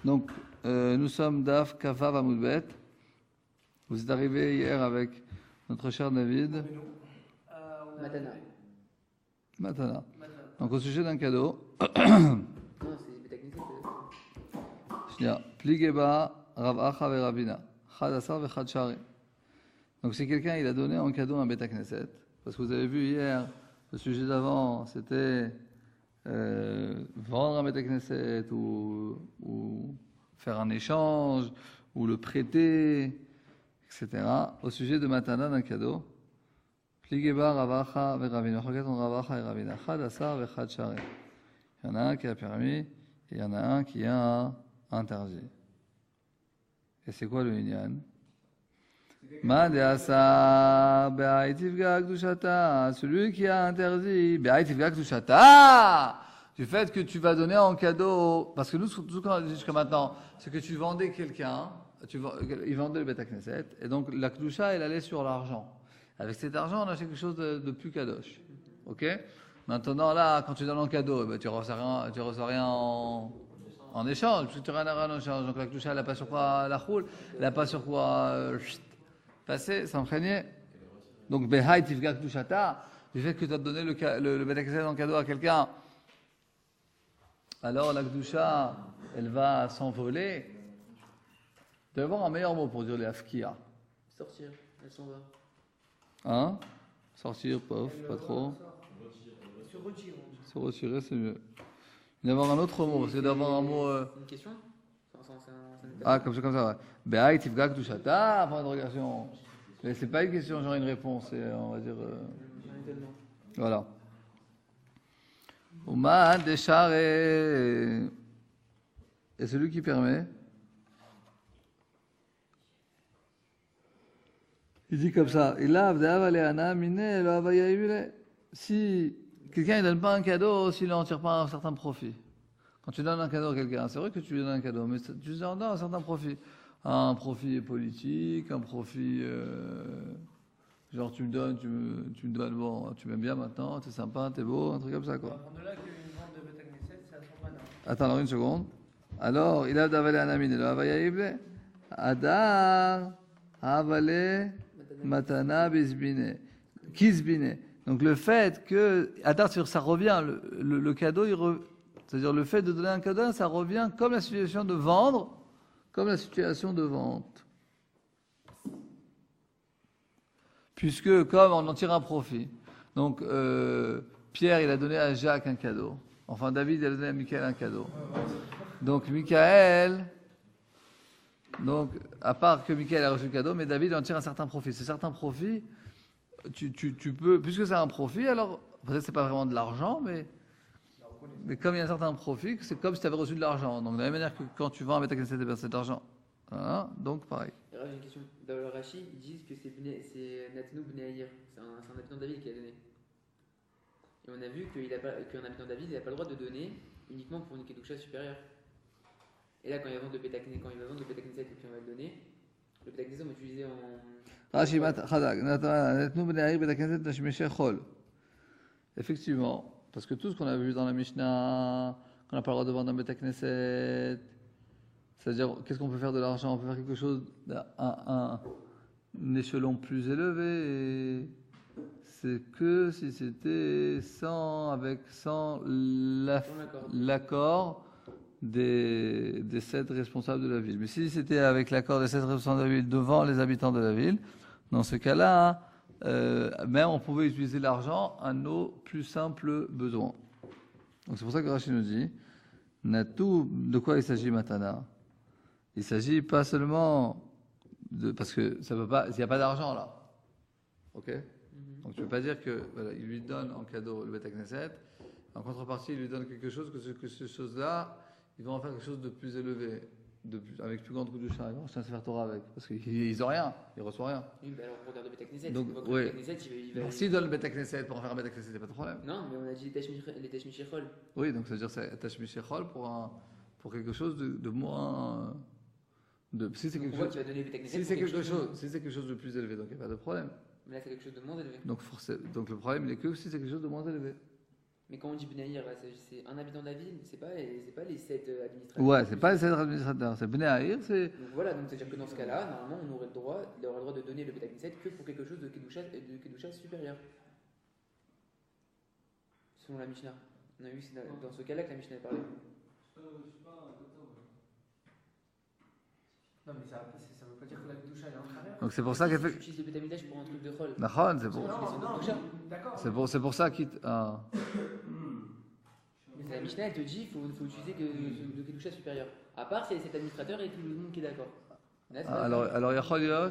Donc, nous sommes Daf Kavav Amoudbet. Vous êtes arrivé hier avec notre cher David. Matana. Donc, au sujet d'un cadeau. Non, c'est technique. Pligeba, Rav Acha ve Ravina. Chad Asar ve Chad Shari. Donc, si quelqu'un il a donné en cadeau un Beth Knesset, parce que vous avez vu hier, le sujet d'avant, c'était vendre un Beth Knesset ou faire un échange ou le prêter, etc. Au sujet de Matana d'un cadeau. Pligeba, Rav Acha ve Ravina. Regarde Rav Acha et Ravina. Chad Asar ve Chad Shari. Il y en a un qui a permis et il y en a un qui a interdit. Et c'est quoi le Inyan? Celui qui a interdit du fait que tu vas donner en cadeau, parce que nous, tout ce qu'on a dit jusqu'à maintenant, c'est que tu vendais quelqu'un, il vendait le Beth Knesset, et donc la Kedusha, elle allait sur l'argent. Avec cet argent, on a quelque chose de plus kadosh. Ok? Maintenant, là, quand tu donnes en cadeau, tu ne reçois rien en échange, parce que tu n'as rien en échange. Donc la Kedusha, elle n'a pas sur quoi la roule, elle n'a pas sur quoi passer, s'imprégner. Donc, Behai Tifga Kedushata, du fait que tu as donné le Beth Knesset en cadeau à quelqu'un, alors la Kedusha, elle va s'envoler. Tu dois avoir un meilleur mot pour dire les Afkia. Sortir, elle s'en va. Hein? Sortir, pof, pas trop. Se retirer. Se retirer, c'est mieux. Il doit y avoir un autre mot, c'est d'avoir un mot. Une question? Ah, comme ça, ouais. Behai Tifga Kedushata, point d'interrogation. Mais c'est pas une question, genre une réponse, c'est, on va dire. Voilà. Ouman Deshare. Et celui qui permet. Il dit comme ça. Si quelqu'un ne donne pas un cadeau, s'il n'en tire pas un certain profit. Quand tu donnes un cadeau à quelqu'un, c'est vrai que tu lui donnes un cadeau, mais tu en donnes un certain profit. Un profit politique, un profit. Genre, tu me donnes, bon, tu m'aimes bien maintenant, t'es sympa, t'es beau, un truc comme ça, quoi. Attends, alors une seconde. Alors, il a d'avalé un ami, il a avayaïble. Adar, avalé, matana, bisbine. Kisbine. Donc, le fait que. Adar, ça revient, le cadeau, c'est-à-dire le fait de donner un cadeau, ça revient comme la situation de vendre, comme la situation de vente. Puisque, comme on en tire un profit. Donc, Pierre, il a donné à Jacques un cadeau. Enfin, David, il a donné à Michael un cadeau. Donc, Michael, à part que Michael a reçu le cadeau, mais David en tire un certain profit. Ce certain profit, tu peux, puisque c'est un profit, alors, peut-être c'est pas vraiment de l'argent, mais comme il y a un certain profit, c'est comme si tu avais reçu de l'argent. Donc, de la même manière que quand tu vends avec ta cassette, c'est de l'argent. Voilà, donc, pareil. Alors, j'ai une question. Dans le Rashi, ils disent que c'est Nathanou Bneaïr. C'est un habitant de David qui a donné. Et on a vu qu'un habitant de David, il n'a pas le droit de donner uniquement pour une kedusha supérieure. Et là, quand il va vendre le Beth Knesset et puis on va le donner, le Beth Knesset, on va l'utiliser en. Rashi Nathanou Bneaïr Beth Knesset Nashmeshé Chol. Effectivement, parce que tout ce qu'on a vu dans la Mishnah, qu'on n'a pas le droit de vendre un Beth Knesset, c'est-à-dire, qu'est-ce qu'on peut faire de l'argent? On peut faire quelque chose un échelon plus élevé. C'est que si c'était sans l'accord des 7 responsables de la ville. Mais si c'était avec l'accord des 7 responsables de la ville devant les habitants de la ville, dans ce cas-là, même on pouvait utiliser l'argent à nos plus simples besoins. Donc c'est pour ça que Rachid nous dit, de quoi il s'agit Matana? Il s'agit pas seulement parce que ça peut pas, il n'y a pas d'argent là, ok? Donc tu peux pas dire que voilà, il lui donne en cadeau le Beth Knesset, en contrepartie il lui donne quelque chose que cette chose-là, il va en faire quelque chose de plus élevé, avec plus grande Kedusha. Ils vont acheter un Sefer Torah avec, parce qu'ils n'ont rien, ils reçoivent rien. Oui, alors on regarde le Beth Knesset. Donc oui. Le Beth Knesset, il va. S'il donne le Beth Knesset pour en faire un Beth Knesset, il n'y a pas de problème. Non, mais on a dit les Tashmichechol. Oui, donc ça veut dire c'est Tashmichechol pour quelque chose de moins. Si c'est quelque chose de plus élevé, donc il n'y a pas de problème. Mais là, c'est quelque chose de moins élevé. Donc le problème, il est que si c'est quelque chose de moins élevé. Mais quand on dit Bnaïr, là, c'est un habitant de la ville, c'est pas les 7 administrateurs. Ouais, c'est pas les 7 administrateurs, c'est Bnei Aïr, c'est. Donc voilà, donc c'est-à-dire que dans ce cas-là, normalement, il aurait le droit de donner le Beth Knesset que pour quelque chose de Kedusha supérieur. Selon la Mishnah. On a vu que c'est dans ce cas-là que la Mishnah parlait. Non, mais ça veut pas dire que la Kedusha est inférieure. Donc c'est pour ça qu'elle fait. Tu utilises le Beth Amikdash pour un truc de Chol. Nachon, c'est pour. D'accord. C'est pour ça qu'il. Ah. Mais la Mishnah, elle te dit qu'il faut utiliser que le Kedusha supérieur. À part si c'est cet administrateur et tout le monde qui est d'accord. Alors, Yacholiot.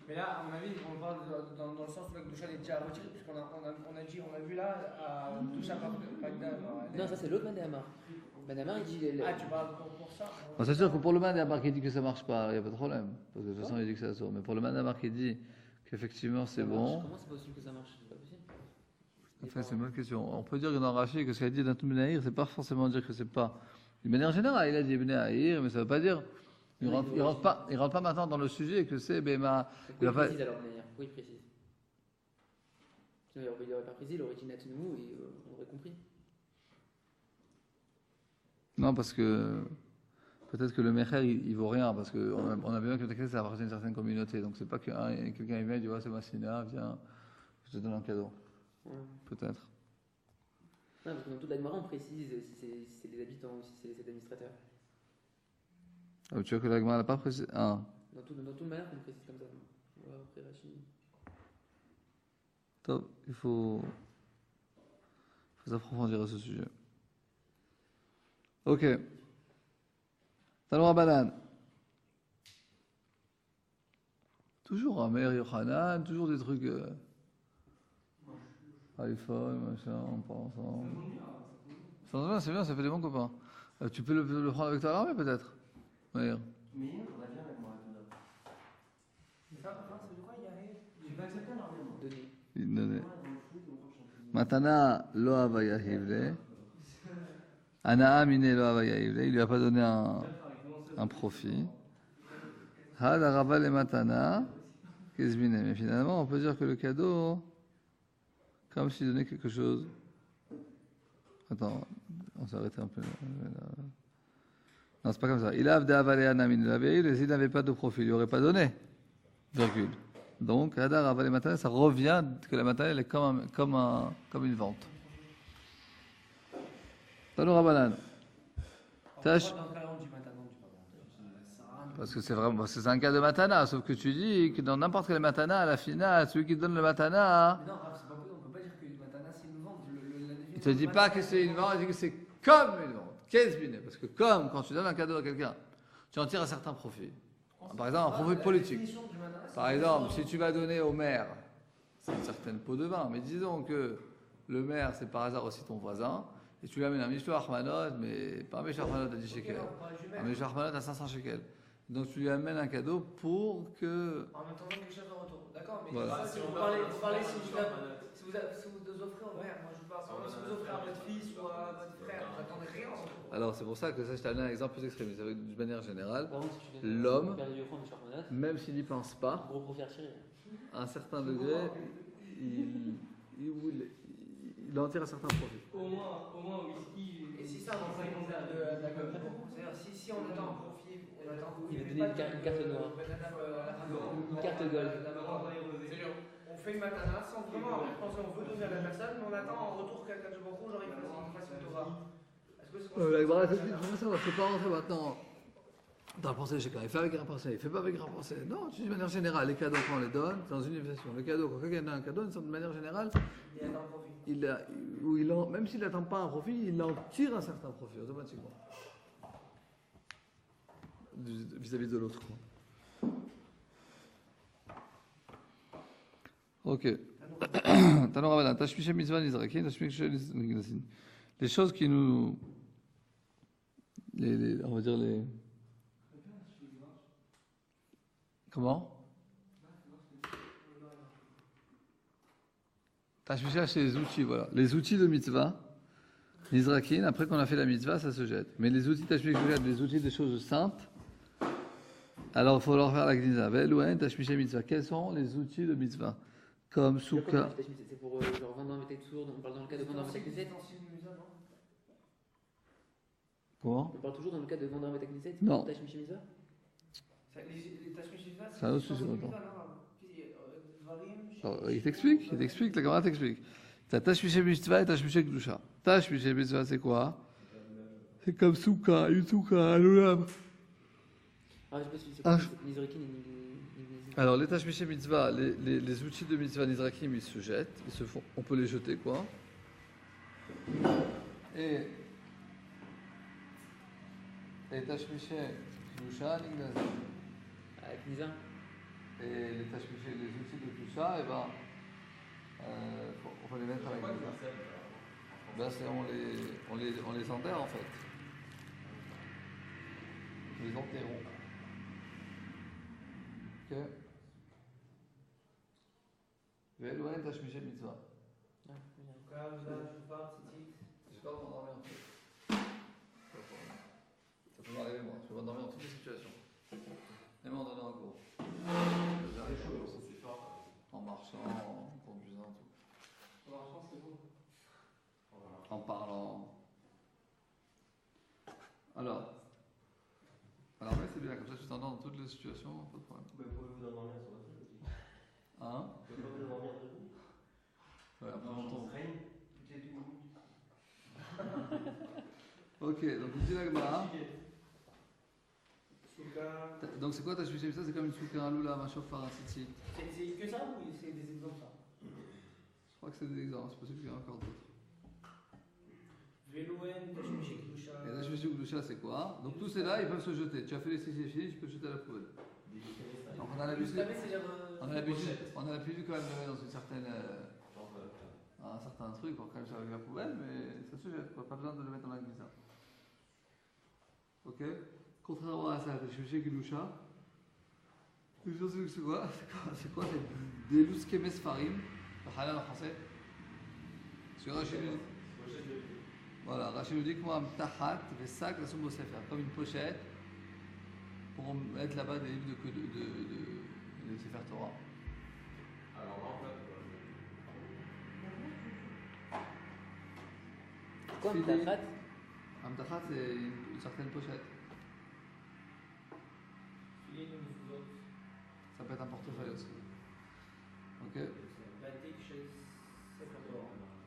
Mais là, à mon avis, on parle dans le sens où la Kedusha est déjà retirée, puisqu'on a vu là, à Kedusha Bagdad. Non, ça c'est l'autre Madamar. Madamar, il dit. Ah, tu parles pour ça Bon, c'est sûr que pour le Madamar qui dit que ça marche pas, il n'y a pas de problème. Parce que de toute façon, il dit que ça sort. Mais pour le Madamar qui dit qu'effectivement c'est bon. Comment c'est possible que ça marche? C'est pas possible. Enfin, c'est une bonne question. On peut dire que dans Rashi, que ce qu'il a dit dans Ibn Aïr, c'est pas forcément dire que c'est pas. D'une manière générale, il a dit Ibn Aïr, mais ça veut pas dire. Il rentre pas maintenant dans le sujet que c'est Bema. Pourquoi il précise alors Bnaïr? Pourquoi il précise? Sinon, il n'aurait pas précisé, il aurait dit Natnou et on aurait compris. Non, parce que peut-être que le Mecher il vaut rien, parce qu'on a bien que le Mecher ça appartient à une certaine communauté. Donc c'est pas que quelqu'un il vient et dit c'est ma Sina, viens, je te donne un cadeau. Ouais. Peut-être. Non, parce que dans toute la Gemara, on précise si c'est les habitants ou si c'est les administrateurs. Ah, tu vois que la Gemara n'a pas précisé. Ah. Dans tout le manière, on précise comme ça. Ouais, après Rachid. Top, il faut s'approfondir à ce sujet. Ok. Talon Banane. Toujours Amer, Yochanan, toujours des trucs. iPhone, machin, on parle ensemble. C'est bien, ça fait des bons copains. Tu peux le prendre avec toi à l'armée peut-être? Oui. Mais on va bien avec moi. Ça veut dire quoi? J'ai pas accepté l'armée, moi. Donner. Matana lo avaya hivle. Anaa mine lo avaya hivle. Il lui a pas donné un profit. Had arava le matana. Kezmine. Mais finalement, on peut dire que le cadeau, comme s'il donnait quelque chose. Attends, on s'est arrêté un peu. Non, c'est pas comme ça. Il a avale anaa mine lo avaya hivle. S'il n'avait pas de profit, il lui aurait pas donné. Virgule. Donc, Hadar Aval et Matana, ça revient que la matérielle est comme une vente. Tano Rabanan. Tâche. Parce que c'est vraiment, c'est un cas de matana, sauf que tu dis que dans n'importe quel matana, à la finale, celui qui donne le matana. Mais non, c'est pas possible, on peut pas dire que le matana c'est une vente. Il te dit pas que c'est une vente, il dit que c'est comme une vente. Qu'est-ce que parce que comme quand tu donnes un cadeau à quelqu'un, tu en tires un certain profit. Par exemple, un profit politique. Par exemple, si tu vas donner au maire, c'est une certaine pot de vin, mais disons que le maire, c'est par hasard aussi ton voisin, et tu lui amènes un Mishlo Armanot, mais pas un Mishlo Armanot à 10 shekels, un Mishlo Armanot à 500 shekels. Donc tu lui amènes un cadeau pour que. En attendant quelque chose en retour. D'accord, mais Voilà. si vous offrez au maire, moi je parle, si vous offrez à votre fils ou à votre frère, vous n'attendez rien en retour. Alors c'est pour ça que ça, je t'ai donné un exemple plus extrémiste. De manière générale, Par contre, si tu donnes l'homme, un père de Yochon, Michel Armanat, même s'il n'y pense pas, gros profit à tirer. à un certain degré, il en tire un certain profit. Au moins, whisky. Et si ça, on fait une c'est-à-dire si on attend un profit, on attend Il va donner une carte noire. Une carte gold. On fait une matana sans vraiment penser on veut donner à la personne, mais on attend en retour quelqu'un de beaucoup, genre il fasse une Torah. Est-ce que c'est Ça, on ne peut pas rentrer maintenant dans le pensée chacun. Il fait avec un pensée, il ne fait pas avec un pensée. Non, tu dis de manière générale, les cadeaux quand on les donne, c'est dans une invitation. Le cadeau, quand quelqu'un a un cadeau, de manière générale, même s'il n'attend pas un profit, il en tire un certain profit automatiquement. Vis-à-vis de l'autre. Ok. Les choses qui nous. On va dire les. Comment? Tashmisha, c'est les outils, voilà. Les outils de mitzvah, Nizrakin, après qu'on a fait la mitzvah, ça se jette. Mais les outils Tashmisha, les outils des choses saintes, alors il faut leur faire la gniza. Ve'elouen Tashmisha mitzvah. Quels sont les outils de mitzvah? comme C'est quoi, souka. c'est pour genre vendre un métal sourd, on parle dans le cas de vendre un métal Knesset. Comment? On parle toujours dans le cas de vendre un métal Knesset. Non. Tashmish Mitzvah. Les tâches mitzvah, C'est un autre sujet maintenant. Alors, Alors, il t'explique, la Gemara t'explique. T'as Tashmish Mitzvah et Tashmish Kedusha. Tashmish Mitzvah, c'est quoi? C'est comme souka, une souka, l'olam. Ah, je sais pas si c'est Ah, quoi, c'est Nizraki, Alors, les Tashmish Mitzvah, les outils de Mitzvah Nizrakim, ils se jettent, on peut les jeter, quoi. Et les Tashmish Kedusha, Nigdazim. avec Nizar. Et les Tashmish, les outils de Kedusha, et ben, on va les mettre avec Nizar. Ben, on les enterre, en fait. On les enterrons. Ok. Ve'elohen tashmishe mitzvah. Ah, oui, Je vais pas m'endormir en fait. Ça peut m'arriver moi, je vais m'endormir dans toutes les situations. Même en donnant un cours. J'arrive en marchant, en conduisant, tout. En parlant. Alors ouais, c'est bien, comme ça tu t'endors dans toutes les situations, pas de problème. Vous pouvez vous endormir sur votre truc aussi. Hein? Vous pouvez vous endormir debout. Ouais, après on On tombe. s'entraîne. Ok, donc il dit la Gemara. Donc c'est quoi ta suite? Ça c'est comme une soukha, un loula, un chauffard, ainsi de suite. C'est que ça ou c'est des exemples ça? Je crois que c'est des exemples, c'est possible qu'il y en ait encore d'autres. Velouen, Tashmish Kedusha. Et la Shmishi Gdusha, c'est quoi? Donc tous ces là, ils peuvent se jeter. Tu as fait les 6 finis, tu peux le jeter à la poubelle. Donc on a l'habitude quand même de le mettre dans une certaine, un certain truc pour quand même ça avec la poubelle, mais ça se jette, quoi. Pas besoin de le mettre dans la glissa. Ok? Contrairement à ça, la Shmishi Gdusha, c'est quoi? C'est quoi? C'est des lousques mesfarim, le halal en français. Sur Rachid. Voilà, Rachid nous dit que moi, Mtahat, Vesak, la Soumbo Sefer, comme une pochette pour mettre là-bas des livres de Sefer Torah. Quoi, Fidé. Mtachat? Mtahat, c'est une certaine pochette. Ça peut être un portefeuille aussi. Ok?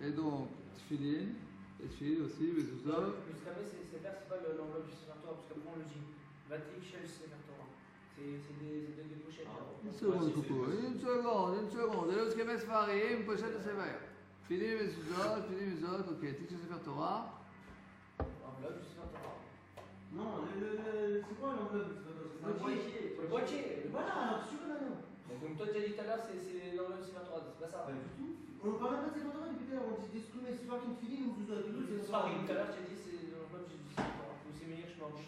Et donc, Tfilin, et Tfilin aussi, Mezuzah. Le Sefer, c'est pas l'enveloppe du Sefer Torah, parce qu'après on le dit. Vatik Shel Sefer Torah. C'est des pochettes. Une seconde, Coucou, une seconde. Et lorsque mes farim, pochette de Sefer. Tfilin, Mezuzah, Tfilin, Mezuzah, ok, Tikche Sefer Torah. L'enveloppe du Sefer Torah. Non, c'est quoi l'enveloppe du Sefer Torah? Le boîtier. Voilà, alors tu veux là. Donc toi tu as dit tout à l'heure c'est l'enveloppe du Sefer Torah, c'est pas ça? Pas du tout. On parle même pas de Sefer Torah depuis tout à l'heure. On dit des scouts, mais c'est pas qu'une filine ou vous avez tout. C'est pas tout à l'heure tu as dit c'est l'enveloppe du Sefer Torah. Ou c'est meilleur, je m'en dis.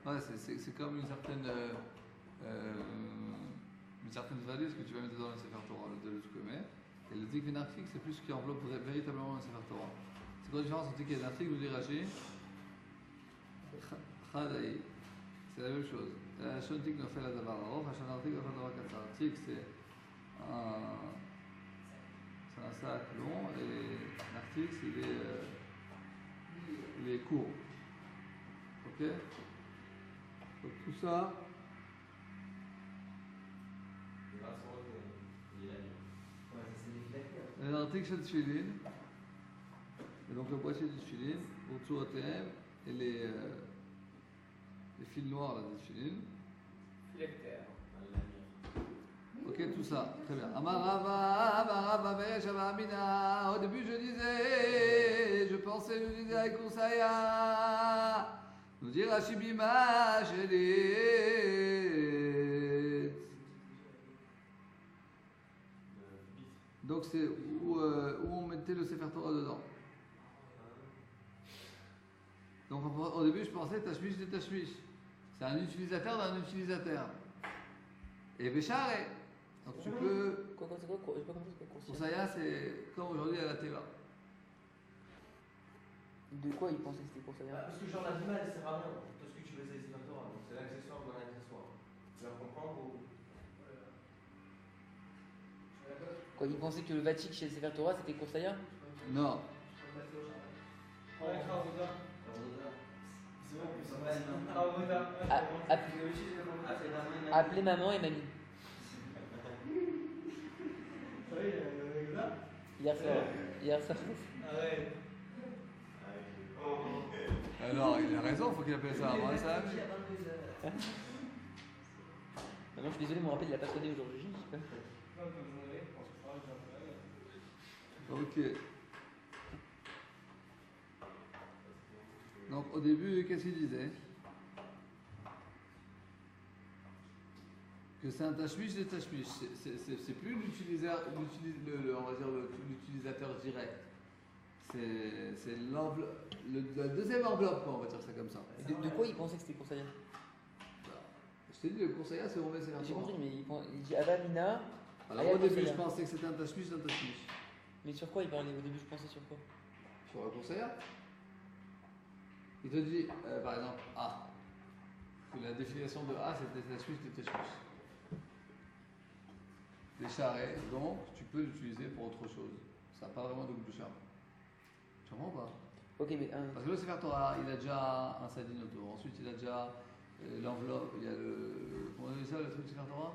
Ouais, c'est comme une certaine valise que tu vas mettre dans le Sefer Torah, le Tzkomer. Et le Dik Venarchik, c'est plus ce qui enveloppe véritablement le Sefer Torah. C'est quoi la différence entre Dik et Venarchik? Vous direz Rashi? Chadaï. C'est la même chose. Shon Tik Nofel Adavar Arof, Shon Artik Nofel Adavar Katsar. Tik, c'est un sac long et l'article, il est court. Ok? Donc tout ça, un article chez le Tfilin, et donc le boîtier du Tfilin, pour tout OTM, et les fils noirs là, du Tfilin. Ok, tout ça, très bien. Amarava, Bereshava, Amina. Au début, je disais avec Koussaya. Nous dit Rashi Bima, donc c'est où on mettait le Sefer Torah dedans. Donc au début je pensais Tashmish de Tashmish. C'est un utilisateur d'un utilisateur. Et Béchare. Donc tu peux. Quoi, c'est quoi? J'ai pas compris, c'est quoi? Koussaya, c'est comme aujourd'hui à la Teva. De quoi il pensait que c'était course ailleurs? Parce que genre la bima elle sert à rien. Tout ce que tu veux c'est les Sefer Torah. Donc c'est l'accessoire d'un accessoire. Tu vas comprendre ou. Quoi, il pensait que le Vatik chez le Sefer Torah c'était course ailleurs? Non. Ouais, Avoda. C'est bon, ça va. Avoda. Appelez maman et mamie. Oui, il y a là. Hier soir. Arrête. Alors, il a raison, il faut qu'il appelle ça avant ça. Maman, je suis désolé, mon rappel il a pas sonné aujourd'hui. Ok. Donc, au début, qu'est-ce qu'il disait? Que c'est un tashmish des tashmish. C'est plus l'utilisateur, on va dire l'utilisateur direct. C'est l'enveloppe, la deuxième enveloppe, quoi, on va dire ça comme ça. Et de quoi il pensait que c'était course ailleurs? Je t'ai dit, le conseiller, c'est où on met ses J'ai compris, mais il dit Avamina. Alors, au début, je pensais que c'était un tashmish d'un tashmish. Mais sur quoi il parlait au début? Je pensais sur quoi? Sur le conseiller, il te dit, par exemple, A. Que la définition de A, c'était tashmish de tashmish. Des charrets, donc tu peux l'utiliser pour autre chose. Ça n'a pas vraiment de goût de charme. Tu comprends pas? Ok, mais Parce que le Sefer Torah, il a déjà un sadine autour. Ensuite, il a déjà l'enveloppe, il y a le. Comment on appelle ça, le truc Sefer Torah?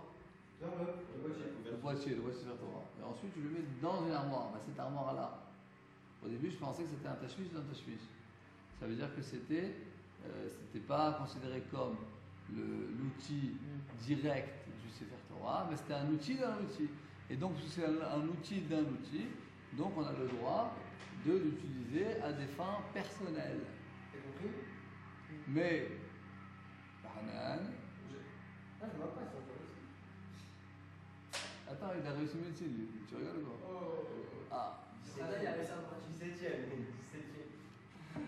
Le boîtier Sefer Torah. Et ensuite, tu le mets dans une armoire. Bah, cette armoire-là, au début, je pensais que c'était un tashmish d'un tashmish. Ça veut dire que c'était pas considéré comme l'outil direct du Sefer Torah, mais c'était un outil d'un outil. Et donc, c'est un outil d'un outil, donc on a le droit de l'utiliser à des fins personnelles. T'as compris? Mais, Hanan, Ah, je vois pas ça. attends, il a réussi médecine, lui. Tu regardes ou quoi? Oh. Ah, C'est là, il avait ça en 17ème. 17ème.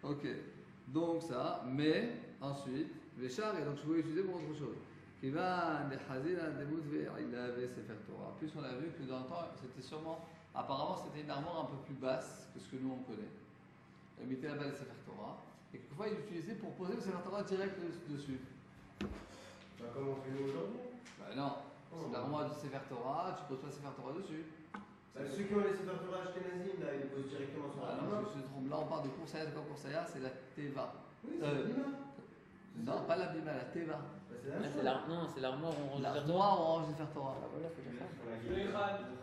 ok. Donc ça, mais ensuite, Véchar, et donc je pouvais l'utiliser pour autre chose. Qui va des Hazina, des Moutvé, il avait Sefer Torah. En plus, on a vu que dans le temps, c'était sûrement, apparemment, c'était une armoire un peu plus basse que ce que nous on connaît. Il mettait là-bas le Sefer Torah. Et quelquefois, il l'utilisait pour poser le Sefer Torah direct dessus. Bah, comme on fait nous aujourd'hui? Ben non, c'est l'armoire du Sefer Torah, tu poses pas le Sefer Torah dessus. Ceux qui ont les Sefer Torah Ashkenazim, là, ils posent directement sur la Ah non, main. je me trompe. Là, on parle de Coursaya, c'est quoi Coursaya? C'est la Teva. Oui, c'est la bima. Non, pas la Bima, la Teva. Bah, c'est la même chose. Non, c'est l'armoire où on range le Sefer Torah. L'armoire orange du Sefer Torah. Ah voilà, faut dire ça.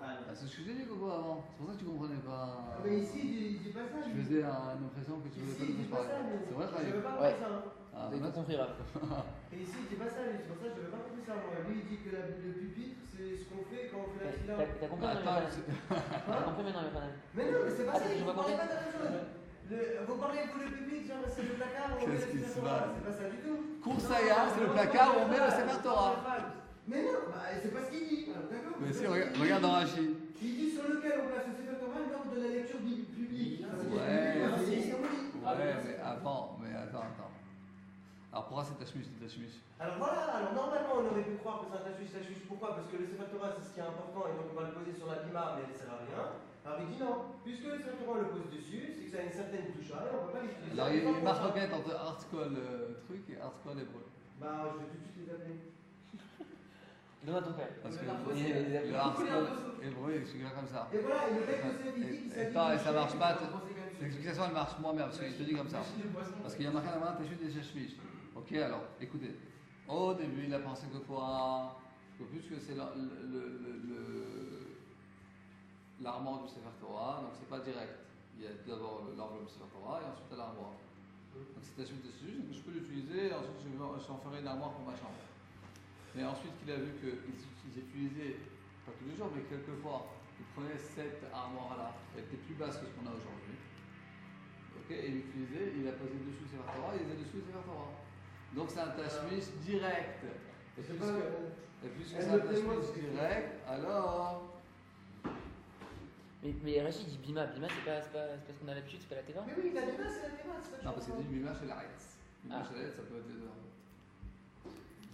Ah, c'est ce que je t'ai dit, Coco, avant. C'est pour ça que tu comprenais pas. Ah, mais ici, il dit pas ça. Je lui. faisais une impression que tu voulais pas Ici, il que dit je pas parle. ça. lui. C'est vrai, Je Khalid? veux pas Ouais. compris ça. Hein. Ah, Vous avez tout compris, Raph. Et ici, il dit pas ça, lui. C'est pour ça que je n'avais pas compris ça. Moi. Lui, il dit que le pupitre, c'est ce qu'on fait quand on fait la fila. T'as compris maintenant, Attends, Yochanan? T'as compris maintenant, Yochanan? Mais non, mais c'est pas ça. Attends, je Vous vois parlez pas. pas de la même chose. Vous parlez pour le pupitre, genre c'est le placard où on met Qu'est-ce le qui Sefer se Torah. passe? C'est pas ça du tout. Coursaya, c'est le placard où on met le Sefer Torah. Mais non, bah, c'est pas ce qu'il dit. Alors, d'accord. Mais si, regarde dans Rashi. Il dit sur lequel on place le Sefer Torah lors de la lecture publique. Ouais. C'est symbolique. Ouais, mais attends. Alors pourquoi c'est Tashmish, Alors voilà, alors normalement on aurait pu croire que c'est un tachouche. Pourquoi? Parce que le Sefer Torah c'est ce qui est important et donc on va le poser sur la bima mais elle ne sert à rien. Alors il dit non, puisque le Sefer Torah on le pose dessus, c'est que ça a une certaine touche et on ne peut pas l'utiliser. Alors il y a une marque requête entre Artscroll truc et Artscroll hébreu. Bah je vais tout de suite les appeler. Donne à ton père. Parce que Il le Artscroll hébreu il se comme ça. Et voilà, et le fait que c'est dit qu'il Et s'agit ça marche pas. C'est L'explication elle marche moins bien parce qu'il te dit comme ça. Parce qu'il y a marqué à la main Teshut et Tashmish. Ok, alors écoutez. Au début, il a pensé que quoi? Que puisque c'est l'armoire du Sefer Torah, donc c'est pas direct. Il y a d'abord l'enveloppe du Sefer Torah et ensuite l'armoire. Donc c'est Teshut et Tashmish, donc je peux l'utiliser et ensuite je en ferai une armoire pour ma chambre. Mais ensuite qu'il a vu qu'ils utilisaient, pas tous les jours, mais quelquefois, ils prenaient cette armoire-là, elle était plus basse que ce qu'on a aujourd'hui. Ok, et il l'utilisait, il a posé dessus le Sefer Torah, il faisait dessous le Sefer Torah. Donc c'est un tashmish direct. Et puisque c'est un tashmish direct, alors. Mais Rachid dit Bima. Bima, c'est pas ce qu'on a l'habitude, c'est pas la Teva? Mais oui, la bima c'est la bima, c'est ça. Non, parce qu'il dit Bima chez la Retz. Bima Ah. chez la Retz, ça peut être les deux.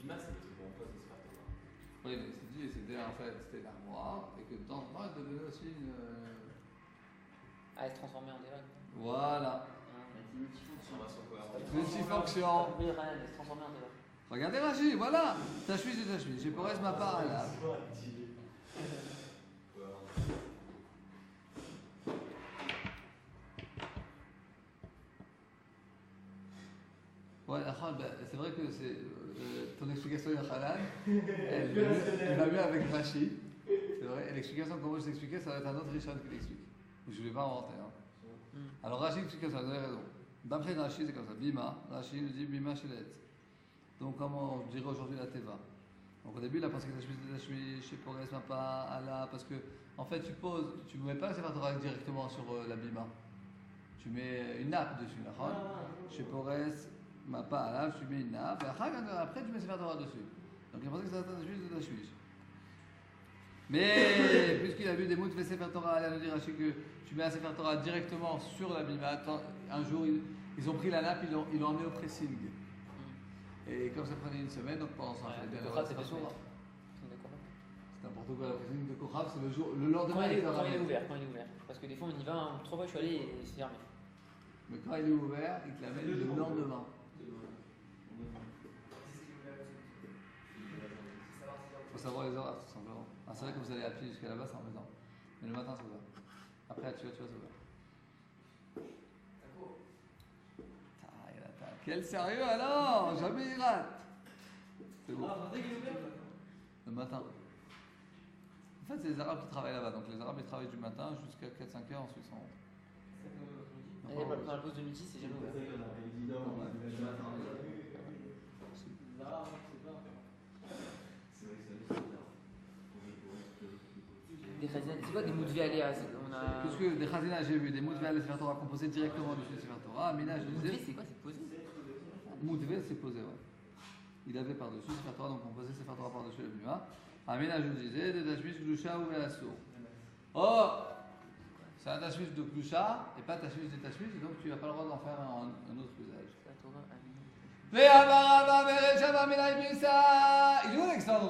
Dima, c'est le truc où on pose des Sefer Torah. Oui, mais c'était en fait, c'était l'armoire, et que de temps en temps, il te donnait aussi Ah, se transformer en déva. Voilà. Transformation cohérente. Multifonction. Oui, Ryan, se transformer en déva. Regardez Rachid, voilà. Tashwish et tashwish. Chez Porès ma part là. Cohérente. Ouais, c'est vrai que c'est ton explication de Khalan, elle va mieux avec Rachid. C'est vrai. Et l'explication, comme moi je t'expliquais, ça va être un autre Richard qui l'explique. Je ne l'ai pas inventé. Hein. Alors Rachid explique comme ça, vous avez raison. D'après Rachid, c'est comme ça. Bima, Rachid nous dit Bima Shelet. Donc, comment on dirait aujourd'hui la Teva. Donc, au début, il a pensé que Tashwish, chez Porès, Mapa, Allah, parce que, en fait, tu ne mets pas la Sefer Torah directement sur la Bima. Tu mets une nappe dessus, d'accord. Chez Porès, Mapa, Allah, tu mets une nappe, et après, tu mets Sefer Torah dessus. Donc, il a pensé que c'était Tashwish. Mais, puisqu'il a vu des mots de Sefer Torah, Allah nous dit Rachid que tu mets la Sefer Torah directement sur la Bima. Un jour, ils ont pris la nappe, ils l'ont emmené au pressing. Et comme ça prenait une semaine, donc pendant ça, Le Kochab, c'est pas c'est souvent. n'importe quoi. La pressing de Kochab, c'est le lendemain. Quand il est ouvert, Parce que des fois, on y va, 3 fois je suis allé et c'est fermé. Mais quand il est ouvert, il te l'amène le lendemain. Il faut savoir les horaires, tout simplement. Ah, c'est vrai que vous allez à pied jusqu'à là-bas, c'est embêtant. Mais le matin, c'est ouvert. Après, tu vois, c'est ouvert. Quel sérieux alors? Jamais il rate. C'est bon. Le matin. En fait, c'est les Arabes qui travaillent là-bas. Donc les Arabes ils travaillent du matin jusqu'à 4-5 heures, ensuite ils sont. Et dans la pause de midi, c'est jamais ouvert. Des khazina, c'est quoi des moudvés aléas? On a. Puisque des khazina, j'ai vu des moudvés à la Sefer Torah composés directement dessus de Sefer Torah. Mais là, je Moudvé, disais. c'est quoi? C'est posé? Moudvé, c'est posé, ouais. Il avait par-dessus Sefer Torah, donc composé Sefer Torah par-dessus le Bima. Amina, je disais, des tashmish glusha ou velassour. Oh! C'est un tashmish de glusha et pas tashmish de tashmish, et donc tu n'as pas le droit d'en faire un autre usage. Il est où Alexandre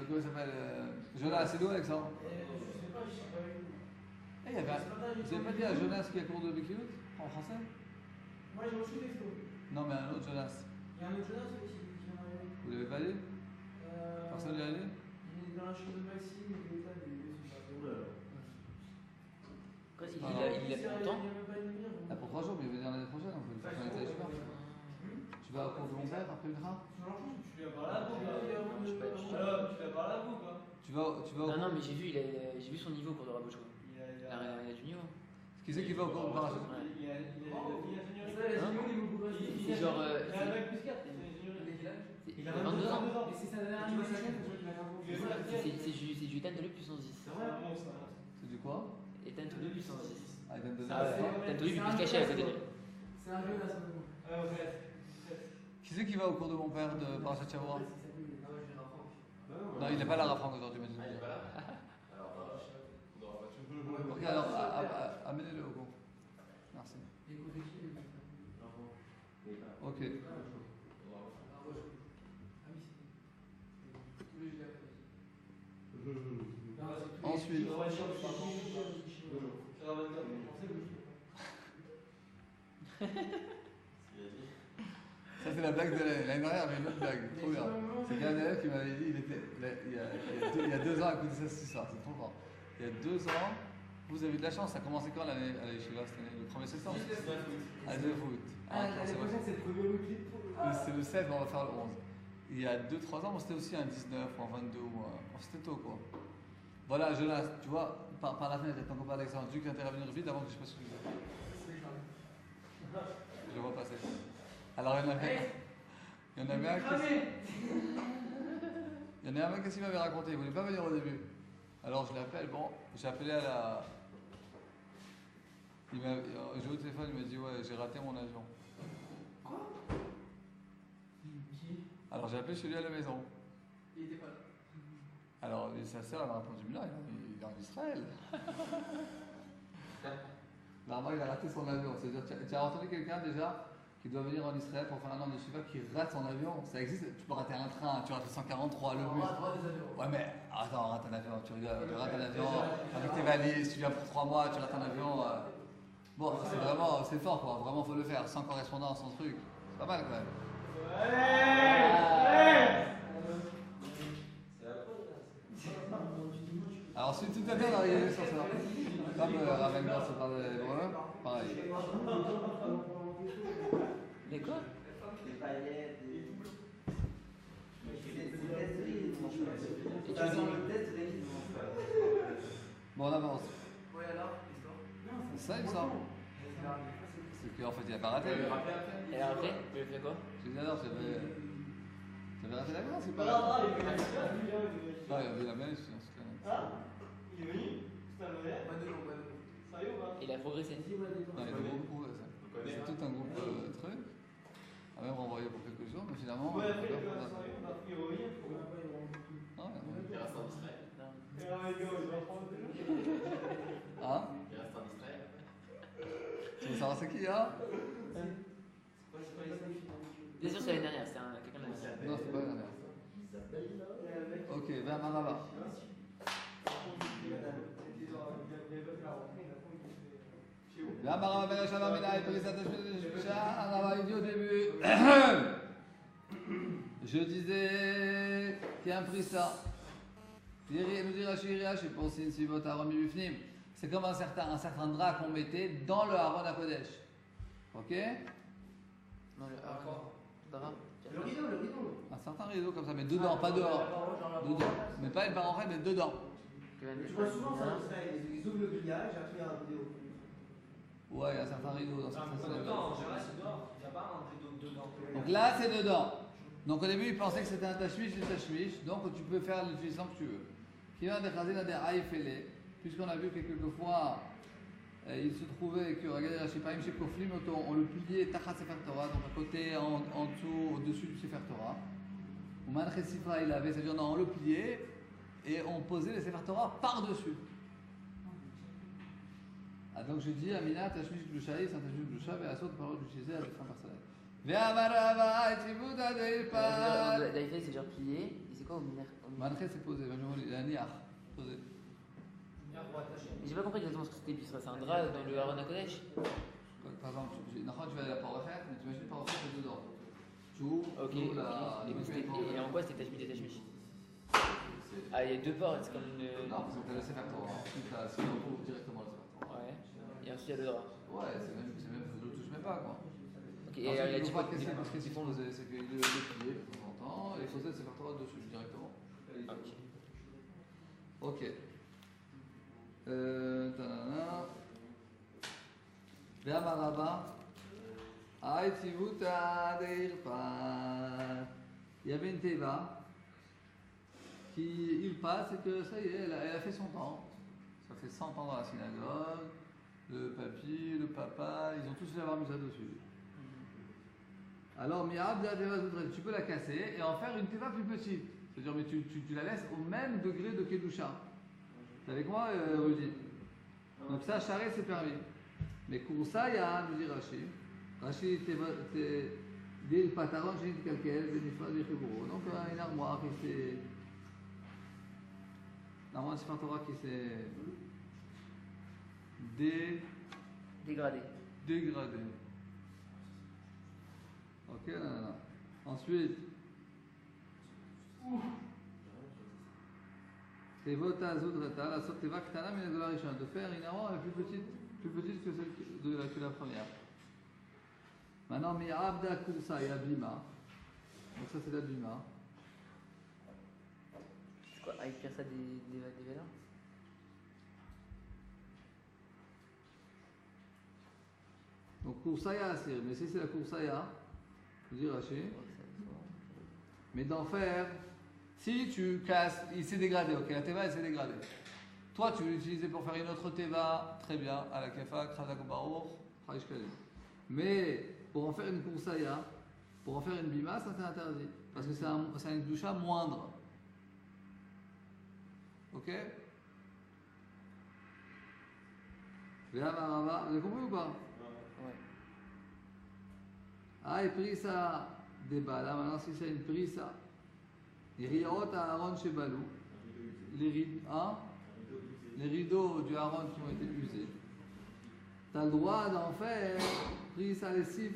comment il s'appelle Jonas, c'est où Alexandre Vous n'avez pas dit à Jonas qu'il y a cours de Bekiout en français? Moi j'ai reçu l'expo. Non, mais un autre Jonas. Il y a un autre Jonas aussi qui m'a envoyé. Vous l'avez pas dit Personne n'y est allé Il est dans la chambre de Maxime, il est là, il est sur Il est longtemps. Ah, pour 3 jours, mais il va venir l'année prochaine, on peut le faire connaître avec toi. Tu vas au cours de mon père après le train Tu vas par là, tu Non, non, mais j'ai vu son niveau pour le Rabocho. Il a du niveau. Qui c'est qui va au cours de parachute C'est genre. Il a 22 ans. C'est du Ethan de puissance 10. C'est du quoi Ethan de puissance 10. Ah, il vient de donner. Ethan de plus caché à côté de lui. C'est un jeu là, ça. Qui c'est qui va au cours de mon père de Parashat Shavua Non, il n'est pas là, Rafranc, aujourd'hui, mais Ah, il est pas là. Alors, on n'aura pas tout. ok, alors, amenez-le au cours. Merci. Ok. Ensuite. Ça, c'est la blague de l'année dernière, mais une autre blague. Trop bien. C'est qu'un élève qui m'avait dit, il y a 2 ans, à écouter cette histoire, c'est trop fort. Il y a 2 ans, vous avez eu de la chance, ça a commencé quand l'année à l'Yeshiva cette année? Le 1er septembre? À 2 août. L'année prochaine, c'est le premier week-end. C'est le 7, mais on va faire le 11. Il y a 2-3 ans, c'était aussi un 19 ou un 22 ou c'était tôt quoi. Voilà, Jonas, tu vois, par la fenêtre, tant qu'on parle d'Alexandre, Dieu qui intervenir vite avant que je passe sur le je le vois passer. Alors il y en avait un qu'est-ce qu'il m'avait raconté, il voulait pas venir au début. Alors je l'appelle, bon, j'ai appelé à la. J'ai au téléphone, il m'a dit ouais, j'ai raté mon avion. Alors j'ai appelé chez lui à la maison. Il était pas là. Alors sa sœur elle m'a répondu mais là, il est en Israël. Normalement il a raté son avion. C'est-à-dire, tu as entendu quelqu'un déjà qui doit venir en Israël pour faire un an de Shiva qui rate son avion. Ça existe, tu peux rater un train, tu rates le 143, le bus. Ouais, mais attends, rate un avion, tu rigoles, tu rates un avion avec tes valises, tu viens pour 3 mois, tu rates un avion. Bon, c'est vraiment, c'est fort quoi, vraiment faut le faire, sans correspondance, sans truc. C'est pas mal quand même. Alors, si tout est bien d'arriver sur ça, comme Raven Gors se parle hébreu, pareil. Mais quoi? Des paillettes, des tests Et tu Ça dis- sent le test des guides. Bon, on avance. Ouais, alors, l'histoire. C'est ça, il sort. C'est qu'en fait, il a pas raté. Et alors après, tu fais quoi? Je disais alors, j'avais raté la glace, c'est pas Ah, grave. il est venu. Non, il y avait la même, sinon c'était Ah, il est venu. C'est un vrai. Sérieux ou pas? Il a progressé. Non, il y a des groupes prouvé, ça. C'est tout un groupe truc. A même renvoyé pour quelques jours, mais finalement. Ouais, après, on il va va faire sérieux, il va revenir. ça. Il reste en Israël. Et alors, les gars, il va prendre des jours. Hein Il reste en Israël. Tu veux savoir c'est qui, hein Bien sûr, c'est l'année dernière, c'était quelqu'un de la Non, c'est pas la dernière. Ok, vers Marava. Marava, ben Shalom, Mina, et Périssa, Marava, il dit au début. Je disais qu'il y a un prix ça. C'est comme un certain drap qu'on mettait dans le Haron à Kodesh. Ok? Non, le drap. Le rideau. Un certain rideau comme ça, mais dedans, pas dehors. Dedans. Mais pas une parenthèse, mais dedans. Tu vois souvent ça en Israël, ils ouvrent le grillage, après il y a un rideau. Ouais, il y a un certain rideau dans certains synagogues. En général, c'est dehors. Il n'y a pas un rideau dedans. Donc là, c'est dedans. Donc au début, ils pensaient que c'était un tashmish, donc tu peux faire l'utilisation que tu veux. Qui va décraser la haïfele, puisqu'on a vu que quelquefois, il se trouvait que, regardez, la Shipaim chez Koflim, on le pliait Tachat Sefer Torah, donc à côté, en dessous, au-dessus du Sefer Torah. Ou Manchet Sifra, il avait, c'est-à-dire on le pliait et on posait les Sefer Torah par-dessus. Ah, donc je dis, Amina, Tashmish Glushaï, c'est un Tashmish Glusha, et Asot, parole d'utiliser à des fins personnelles. Ve'amarava, Etivuda Deilpa. Daïfé, c'est genre plié. Et c'est quoi au mineur? Manchet, c'est posé, il a niach, posé. J'ai pas compris exactement ce que c'était. Puis c'est un drap dans le Haron à Kodesh. Par exemple, tu vas à la parafet, mais tu imagines la parafet c'est dedans. Tu ouvres, Ok, tu ouvres ok. la. Et en quoi c'était Tashmish et Tashmish? Ah, il y a deux portes, c'est comme une. Non, parce que tu as le Sefer Torah. Ensuite, tu as si on ouvre directement le Sefer Torah. Ouais. Et ensuite, il y a le drap. Ouais, c'est même, je le touche même pas quoi. Ok, Et et il tu faut vois pas qu'est-ce qu'ils font, c'est qu'ils le pliaient de temps en temps, et ils faisaient le Sefer Torah dessus directement. Ok. Ok. Tanana. Ve'amarava. Aïtivuta deirpa. Il y avait une teva qui il passe et que ça y est, elle a fait son temps. Ça fait 100 ans dans la synagogue. Le papy, le papa, ils ont tous fait la bar mitzvah dessus. Alors, tu peux la casser et en faire une teva plus petite. C'est-à-dire, mais tu la laisses au même degré de Kedusha. T'es avec moi, Rudy? Donc ça, charret, c'est permis. Mais Kouroussa, il y a, nous dit Rashi. Rashi, dit le pataron, j'ai dit calquel, bénéfice du Chiburo. Donc, une armoire qui s'est. L'armoire de Sefer Torah qui s'est. Dégradé. Dégradé. Ok, non. Ensuite, Tevota Zodrata, la sorte Teva Ktana, mais de la Rishon, de faire une armoire plus petite que celle que la première. Maintenant, Mi'abda Kursa et Abima. Donc, ça, c'est l'Abima. C'est quoi? Avec faire ça des valeurs? Donc, Kursaya Asir, mais si c'est la Kursaya, je dis Rashi. Mais d'en faire, si tu casses, il s'est dégradé, ok, la teva elle s'est dégradée. Toi tu veux l'utiliser pour faire une autre teva, très bien, à la kefa, kradak baour, chayish kalim. Mais pour en faire une kursaya, pour en faire une bima, ça c'est interdit. Parce que c'est une doucha moindre. Ok? Vous avez compris ou pas? Ouais. Ah, et prisa des là maintenant si c'est une prisa. Riot à Aaron chez Balou. Les rideaux du Aaron qui ont été usés. Tu as le droit d'en faire prisa les sif.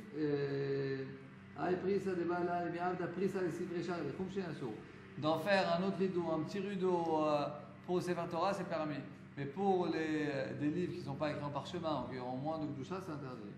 Ah, et prisa des là, les biens, tu as prisa les sif Richard, les comme chez un saut. D'en faire un autre rideau, un petit rideau pour le Sefer Torah, c'est permis. Mais pour des livres qui ne sont pas écrits en parchemin, qui ont moins de Kedusha, c'est interdit.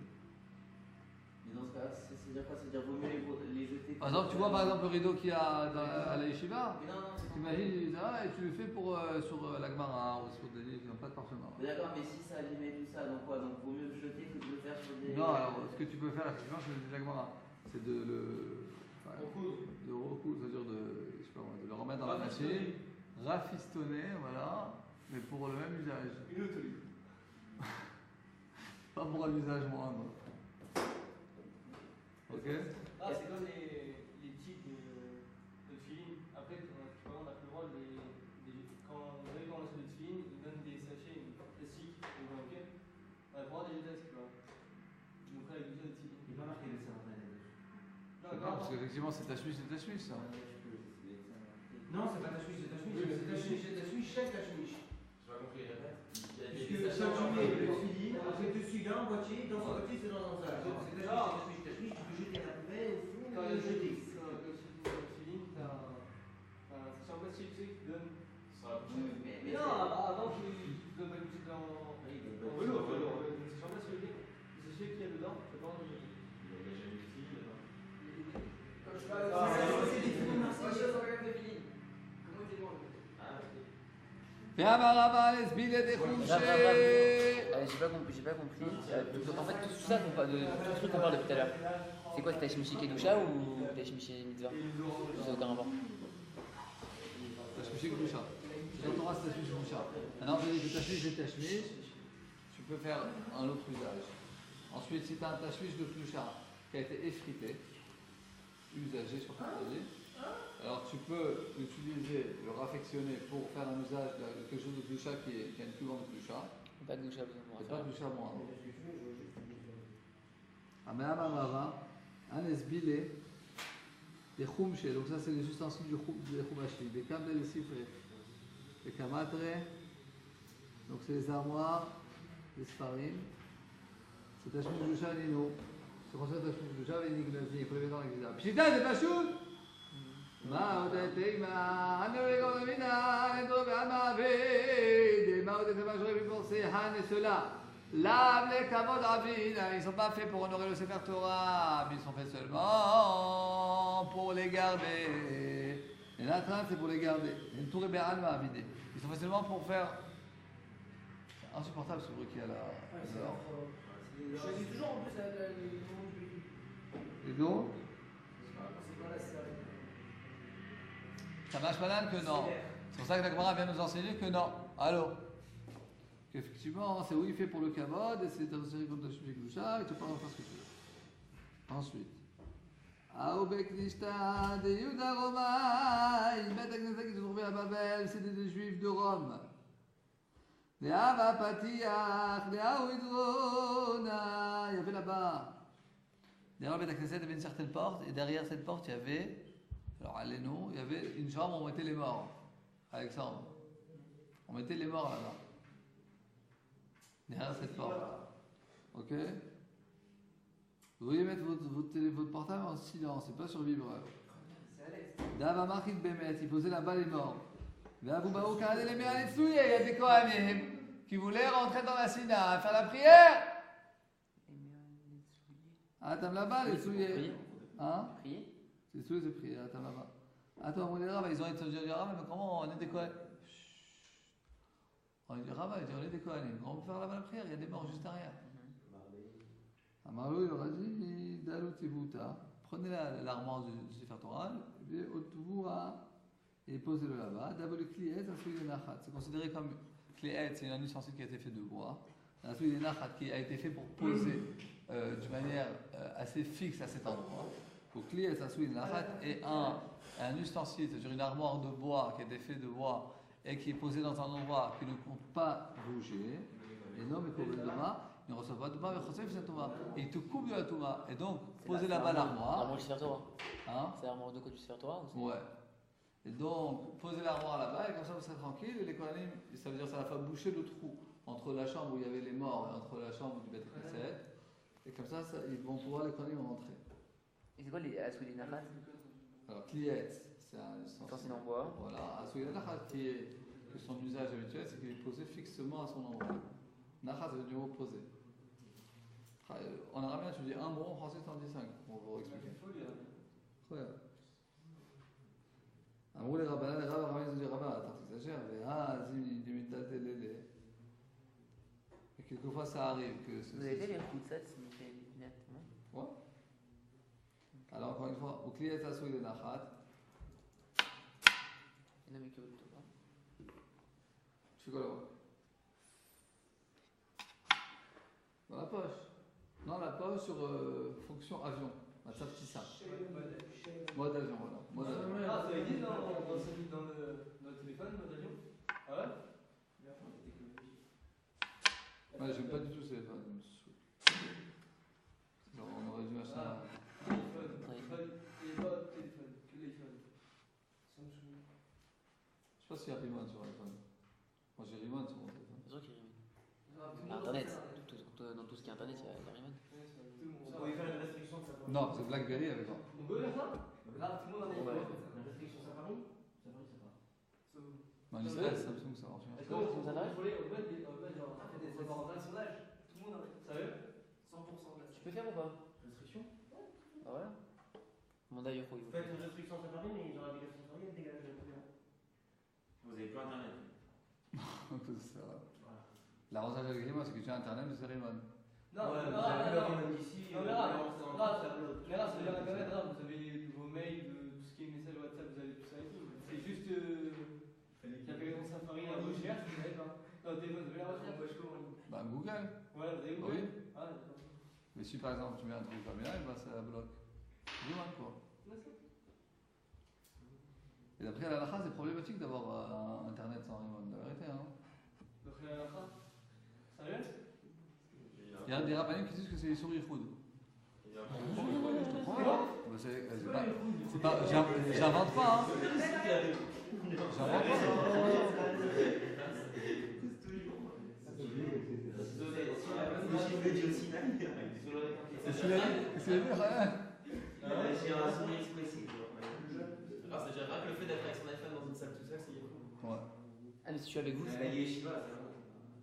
Mais dans ce cas-là, c'est-à-dire quoi? C'est-à-dire vaut mieux les jeter. Par exemple, tu vois par exemple le rideau qu'il y a à la yeshiva. Mais non, c'est T'imagines, et tu le fais sur la Gemara ou sur des livres qui n'ont pas de parchemin. Mais d'accord, mais si ça abîmait tout ça, donc quoi? Donc vaut mieux le jeter que de le faire sur des. Non, alors ce que tu peux faire, effectivement, c'est la Gemara. C'est de le recoudre, c'est-à-dire je sais pas moi, de le remettre dans la machine, rafistonner, voilà, mais pour le même usage. Une autre livre. Pas pour un usage moindre. Ok? Ah, c'est comme les types de films. Après, tu vois, on n'a plus le droit quand on achète des films, ils donnent des sachets classiques, on a le droit de les jeter, tu vois. Donc là, il y a des films. Il n'est pas marqué le Saint-Antoine. Non, parce qu'effectivement, c'est ta Suisse, ça. Non, c'est pas ta Suisse, c'est ta Suisse. C'est ta Suisse, c'est ta Suisse, chef ta Suisse. J'ai pas compris, répète. Puisque quand tu mets le filine, après dessus, il y a un boîtier, dans ce boîtier, c'est dans un sac. Donc c'est ta Suisse, ta Suisse, tu peux jeter la poubelle au fond Quand et le il y a jeter. le film, t'as un sachet en plastique, tu sais, qui donne. Ça va plus cher. Mais non, avant, tu donnes pas une petite dans. Vélo, le sachet en plastique, le sachet qu'il y a dedans, je sais pas. Il a jamais utilisé, là. C'est des filines marseillais. J'ai pas compris. Donc, en fait, tout ça, tout ce truc qu'on parle depuis tout à l'heure, c'est quoi? C'est Tashmishi Kedusha ou Tashmishi Mitzvah? Ça n'a aucun rapport. Tashmish Kedusha. La Torah, c'est Tashmish Kedusha. Maintenant, tu dis que Tashmish c'est Tashmish, tu peux faire un autre usage. Ensuite, si tu as un Tashmish de Kedusha qui a été effrité, usagé sur ton produit, alors tu peux l'utiliser, le raffectionner pour faire un usage de quelque chose de Kedusha qui a une plus grande Kedusha. Pas de Kedusha, Et pas Kedusha moindre. Amam Amava, un esbilé, des khumshe, donc ça c'est les ustensiles du khumashi, des kamel et sifré, des kamatre, donc c'est les armoires, les sfarim, c'est Tashmish Kedusha Nino, c'est considéré Tashmish Kedusha et Nignazi, il faut les mettre dans l'exercice. Pshita, c'est pas chou! מה עוד התימה, הנוהג עוד המינה, נדרו בעמה עביד, מה עוד התימה שרואים בפורסי הנסולה, לאו לכבוד עביד, ils sont pas faits pour honorer le Sefer Torah, mais ils sont faits seulement pour les garder. Les latrins, c'est pour les garder. Une tour et béalma avidé. Ils sont faits seulement pour faire. C'est insupportable ce bruit qu'il y a là. Je choisis toujours en plus les moments du pays. Et donc C'est pas la série. Ça marche pas que non. C'est pour ça que la Gemara vient nous enseigner que non. Allô? Qu'effectivement, c'est oui fait pour le kavod, et c'est transféré comme Tashmish Kedusha, et tu peux en faire ce que tu veux. Ensuite. Aobek Nishta de Yuda Roma, ils mettent Agnesa qui se trouvait à Babel, c'était des juifs de Rome. Les Ava Patiach, les Aouidrona, il y avait là-bas. Derrière le Beth Knesset, il y avait une certaine porte, et derrière cette porte, il y avait. Alors, allez-nous, il y avait une chambre où on mettait les morts. Alexandre. On mettait les morts là-bas. Derrière cette porte. Ok? Vous voulez mettre votre portable en silence, c'est pas sur vibreur. Dava Machit Bemet, il posait là-bas les morts. Il y a des Kohanim qui voulaient rentrer dans la Sina, faire la prière. Ah, t'as là-bas les souliers. Hein? Prier? C'est souliers, c'est prière, t'as là-bas. Attends, on est là, ils ont été dit Rav, mais comment on est des Kohanim? On est dit Rav, on est des Kohanim. On peut faire là-bas la prière, il y a des morts juste derrière. Amarou, il leur a dit Dalou Tibuta, prenez l'armoire du Sefer Torah, et posez-le là-bas. D'abord le kliet, c'est considéré comme kliet, c'est un ustensile qui a été fait de bois. Un qui a été fait pour poser d'une manière assez fixe à cet endroit. Donc kliet, est un ustensile, c'est-à-dire une armoire de bois qui a été fait de bois et qui est posée dans un endroit qui ne compte pas bouger. Et non, mais pour le demain. il ne reçoit pas de Touma, mais Chosef c'est Touma. Et il te coupe de la Touma. Et donc, poser là-bas l'armoire. L'armoire du Sefer Torah. Hein? C'est l'armoire de quoi du Sefer Torah ou c'est- Ouais. Et donc, posez l'armoire là-bas, et comme ça vous serez tranquille. Et les Kohanim, ça veut dire que ça va faire boucher le trou entre la chambre où il y avait les morts et entre la chambre du Beth Knesset. Et comme ça, ils vont pouvoir les Kohanim rentrer. Et c'est quoi les Assouli Nachat? Alors, Klietz, c'est un Ustensile en bois. Voilà, Assouli Nachat, que son usage habituel, c'est qu'il est posé fixement à son endroit. Nachat, ça veut dire posé. En arabe, tu dis un bon, en français, tu en dis 5. On va vous expliquer. Ouais. אמרו לרבנן, לרבנן זה רבנן, אתה תexagères, ואז אם מידת אלה. Et quelquefois ça arrive que Vous avez fait les Khoutsat, c'est les lunettes, non? Ouais. Alors encore une fois, au client à souille de Nachat, Non, mais que vous Torah. je suis quoi là? Dans la poche. Dans la poche sur fonction avion. La ça. Mode avion, voilà. Mode avion. Ah, ça existe dans le téléphone, mode avion? Ah ouais? Ouais, j'aime pas du tout ce téléphone. Il me saoule. Alors, on aurait dû acheter un. Téléphone, Samsung. Je sais pas s'il y a Rimon sur l'iPhone. Moi j'ai Rimon sur mon téléphone. C'est sûr qu'il y a Rimon. Internet, dans tout ce qui est Internet, il y a Rimon. On pouvait faire une restriction de sa part. Non, c'est Blackberry avec moi. On peut faire ça? Là, tout le monde en a Ouais. une restriction de sa famille. Non, l'Israël, Samsung, ça marche bien. Est-ce qu'on peut genre, fait des sondage. Tout le monde en a. Sérieux? 100% de la Tu peux faire ou pas? restriction. Ah voilà. Mon d'ailleurs, il Faites une restriction de sa famille, mais ils ont l'obligation de travailler, dégage le problème. Vous avez plus internet. L'arrosage avec Rimon, c'est que tu as Internet, mais c'est Rimon. Non, ouais, non, vous avez non, leur non. email d'ici, Non, mais on là, lance là, faire l'autre. mais là, ça veut dire Internet, là, vous avez vos mails, tout ce qui est message WhatsApp, vous avez tout ça et tout. C'est juste. Il y a par exemple Safari, la recherche, vous savez pas. Dans le téléphone, vous avez la recherche? Bah, Google. Ouais, vous avez Oui. Google? Ah, d'accord. Mais si par exemple tu mets un truc comme là, bah, ça bloque. Rimon, quoi. Et d'après la Lacha, c'est problématique d'avoir Internet sans Rimon, la vérité. Hein. Donc, la fin. Sérieux? Il y a des rabbinim qui disent que c'est les souris food. C'est pas, j'invente pas, hein. J'invente Ah, c'est déjà rien que le fait d'être avec son iPhone dans une salle tout seul, c'est fou. Ouais. Ah, mais si je suis avec vous, c'est La yeshiva,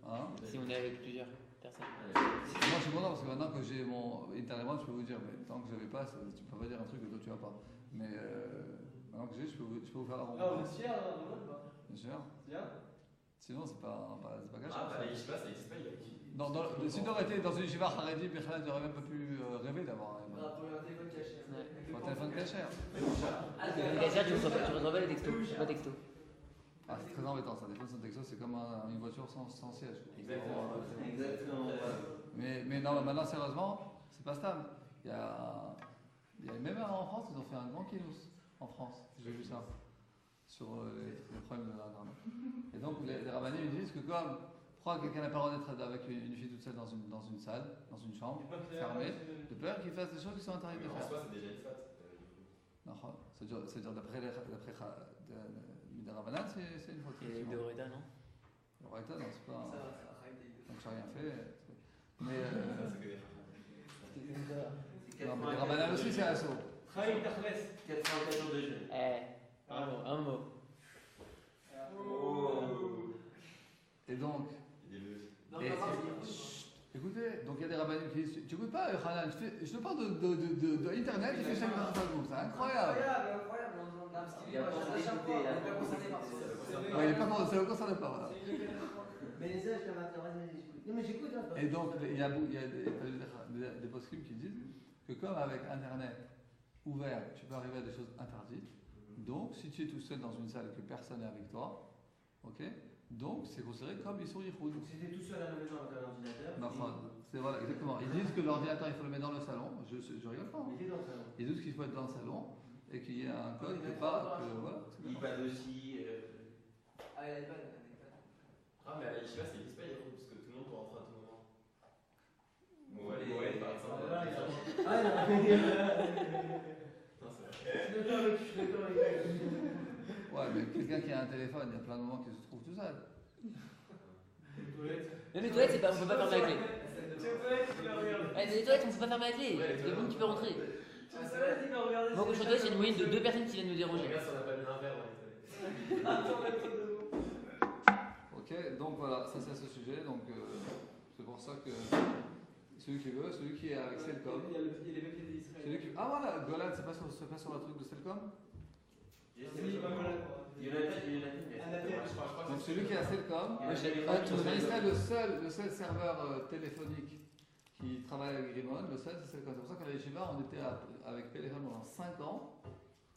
Hein? si on est avec plusieurs personnes. Moi je suis content parce que maintenant que j'ai mon Internet, je peux vous dire, mais tant que je n'avais pas, tu peux pas dire un truc que toi tu n'as pas. Mais maintenant que j'ai, je peux vous faire la Ah, vous rencontre. êtes fiers, là, ou pas? Bien sûr. C'est bien? Sinon, c'est pas caché. Ah, bah, la yeshiva, ça existe pas, il y a Si tu aurais été dans une Shiva Haredi, tu n'aurais même pas pu rêver d'avoir un Ah, pour un téléphone caché. un téléphone caché. Le gazette, tu reçois pas les textos. Pas texto. Ah, c'est très embêtant, ça. Des fois, son texto, c'est comme une voiture sans siège. Exactement. Exactement, voilà. Mais non, maintenant, sérieusement, c'est pas stable. Il y a même en France, ils ont fait un grand kinos en France. J'ai vu ça sur les problèmes de l'Internet. Et donc, les rabbinim ils disent que comme pourquoi quelqu'un n'a pas le droit d'être avec une fille toute seule dans une salle, dans une chambre, fermée, de peur qu'il fasse des choses qui sont interdites de Mais en faire. soi, c'est déjà une faute. Non, c'est-à-dire d'après les Rabbanan, c'est une faute. Et de Reda, non? Le Raïta, non, c'est pas. Ça va, ça va, Donc j'ai rien fait. Mais. Ça, c'est que des Non, mais les Rabbanan aussi, c'est un saut. Chaim Tachles. 404 jours de jeûne. Un mot. Et donc. Il y a des vœux. Non, Et- non, Écoutez, donc il y a des rabbinim qui disent tu écoutes pas, Hanan, je te parle de Internet, il fait chaque groupe, c'est incroyable. incroyable. Il a pensé d'écouter, il a pensé d'écouter. Ouais, il est pas ça ne concerne pas. Voilà. Mais les âges, quand même, j'écoute. Non, mais j'écoute. Hein, Et donc il y a des postscripts qui disent que comme avec Internet ouvert, tu peux arriver à des choses interdites. Donc si tu es tout seul dans une salle et que personne n'est avec toi, ok, donc c'est considéré comme ils sont yichoud. Donc, si t'es tout seul à la maison avec un ordinateur. Enfin, c'est voilà, exactement. Ils disent que l'ordinateur il faut le mettre dans le salon. Je rigole pas. Il est dans le salon. Ils disent qu'il faut être dans le salon et qu'il y a un code que pas. Que, voilà, c'est Il bon. pas aussi. Ah, il a pas. Ah, mais à la yeshiva, ça existe pas, il y a parce que tout le monde peut rentrer à tout moment. Ouais, par exemple. Ah, non, je suis d'accord avec lui. Ouais, mais quelqu'un qui a un téléphone, il y a plein de moments qui se trouvent tout seul. Même les toilettes, c'est pas, on peut pas fermer la clé. Ouais, mais les toilettes, on peut pas fermer la clé. C'est bon, tu peux rentrer. Moi, quand je suis aux toilettes, il y a une moyenne de 2 personnes qui viennent nous déranger. Regarde si on n'a pas mis un verre dans les toilettes. Ok, donc voilà, ça c'est ce sujet. Donc c'est pour ça que celui qui veut, celui qui est avec Cellcom. Il y a les papiers d'Israël. Ah voilà, Golan, c'est pas sur le truc de Cellcom. Donc celui qui a Cellcom, en Israël, le seul serveur téléphonique qui travaille avec Grimon, le seul c'est Cellcom. C'est pour ça qu'à la Yeshiva, on était avec Téléphone pendant 5 ans.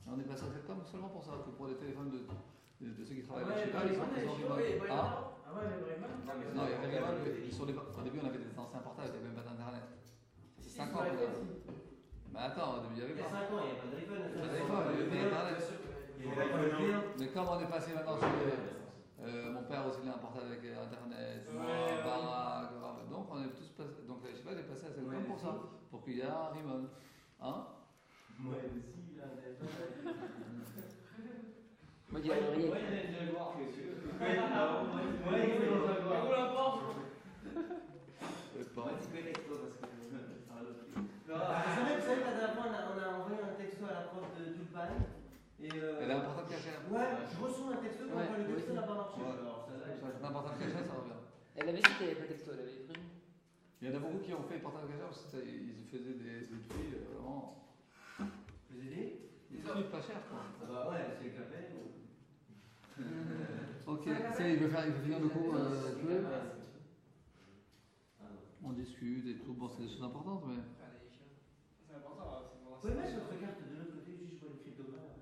Et on est passé à Cellcom seulement pour ça, que pour les téléphones de ceux qui travaillent à la Yeshiva, ils sont présents Grimon. Ah ouais, mais vraiment. Non, il y avait Grimon, au début on avait des anciens portables, il n'y avait même pas d'internet. C'est 5 ans. Mais attends, au début il y avait Il y a pas. 5 ans, il n'y a pas de téléphone. Il y avait pas internet. Mais comme on est passé maintenant sur mon père aussi il a un portable avec internet, Barak, donc on est tous passés, donc la Yeshiva est passée à Cellcom pour ça, pour qu'il y ait un Rimon. Hein? Ouais, mais si, là, Moi, je dis la vérité. C'est pas. Vous savez, la dernière fois, on a envoyé un texto à la prof d'Ulpan. Elle a un portable caché. Ouais, je reçois un texto, mais le texto n'a pas marché. Ouais. Alors, ça, Un portable caché, ça revient. Elle avait cité pas texto, elle avait pris. Il y en a beaucoup qui ont fait portable caché parce qu'ils faisaient des prix vraiment. vous aider Des prix pas chers quoi. Ah bah ouais, c'est le café. Ok, ça il veut finir le cours un peu. On discute et tout, bon c'est des choses importantes mais. C'est important, c'est pour Vous pouvez mettre votre carte de l'autre côté, juste pour une crypto-monnaie.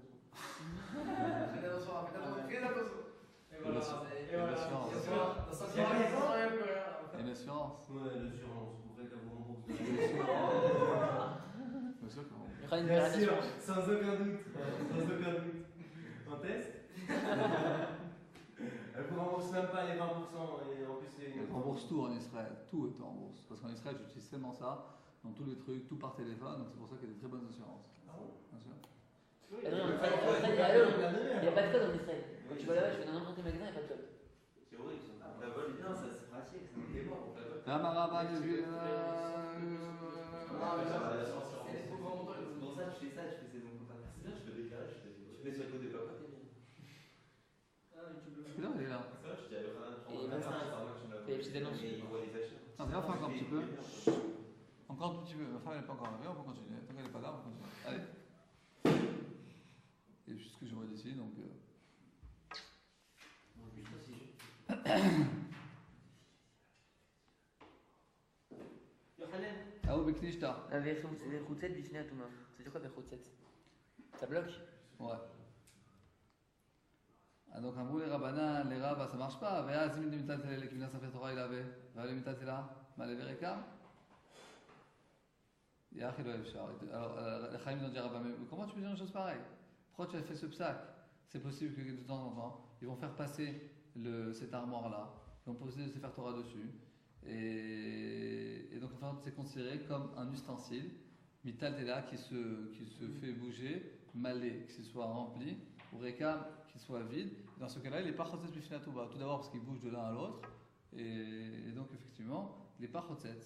Et voilà. Et l'assurance. Et l'assurance. Ouais, l'assurance, vous pourrez qu'à vous rembourser. Bien sûr qu'on. Il y aura une Bien opération. sûr, sans aucun doute. Sans aucun doute. On teste. Elle vous rembourse même pas les 20% et en plus c'est Elle rembourse tout en Israël, tout est en bourse. Parce qu'en Israël, j'utilise tellement ça, dans tous les trucs, tout par téléphone, donc c'est pour ça qu'il y a des très bonnes assurances. Ah bon Bien sûr. Ah non, en Israël, il n'y a pas de code en Israël. Quand tu vas là-bas, je vais dans n'importe quel magasin, il n'y a pas de code. C'est horrible ça. La vol, Non, ça c'est pratique, ça. il est mort. La maraba des huiles. C'est pour ça que je fais ça, je fais ces bons copains. C'est bien, je peux déclarer, tu mets sur le côté papa, t'es bien. Là, il est là. C'est vrai, je dis à Yohan, Et prends un Vincent, c'est pas moi qui me l'a les petites annonces. Et il voit les achats. Non, viens, on fait encore un petit peu. Encore un tout petit peu. Ma femme, elle n'est pas encore arrivée, on peut continuer. Tant qu'elle n'est pas là, on va continuer. Allez. Et puis ce que je vois d'ici, donc. Ah oui, Beknishta. La Verroutzet, Bifnei Atouma. Ça veut dire quoi, Verroutzet? Ça bloque? Ouais. Ah, donc, en gros, les Rabbanan, les Rabbas, ça marche pas. Vea, si tu m'as dit que Sefer Torah, il avait. Vea, le mitat, c'est là. Malé Vereka. Alors, les Chaim ont dit Rabba, mais comment tu peux dire une chose pareille? Pourquoi tu as fait ce psaque? C'est possible que de temps en temps, ils vont faire passer cette armoire-là, ils vont poser le Sefer Torah dessus. Et donc, enfin, c'est considéré comme un ustensile, mitaltela, qui se fait bouger, malé, qu'il soit rempli, ou rekam, qu'il soit vide. Dans ce cas-là, il n'est pas chotzet bifnei touba. Tout d'abord parce qu'il bouge de l'un à l'autre, et donc effectivement, il n'est pas chotzet.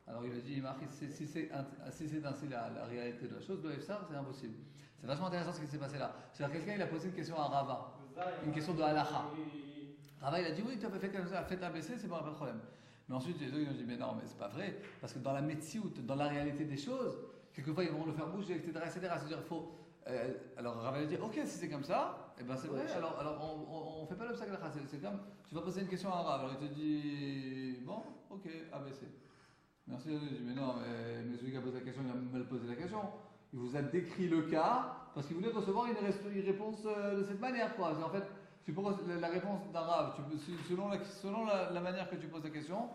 Alors il a dit, si c'est ainsi la réalité de la chose, ça c'est impossible. C'est vachement intéressant ce qui s'est passé là. C'est-à-dire quelqu'un il a posé une question à Rava, une question de halacha. Rava il a dit oui, tu as fait comme ça, fait ABC, c'est bon, pas de problème. Mais ensuite les deux ils ont dit mais non, mais c'est pas vrai, parce que dans la médecine, dans la réalité des choses, quelquefois ils vont le faire bouger, etc. C'est-à-dire il faut. Alors Rava il a dit ok, si c'est comme ça, et ben c'est vrai. Alors on fait pas l'obstacle halacha. C'est comme tu vas poser une question à Rava, alors il te dit bon, ok, ABC. Merci, il dit mais non, mais celui qui a posé la question, il a mal posé la question. Il vous a décrit le cas parce qu'il voulait recevoir une réponse de cette manière, quoi. En fait, tu peux la réponse d'un rave, selon la manière que tu poses la question,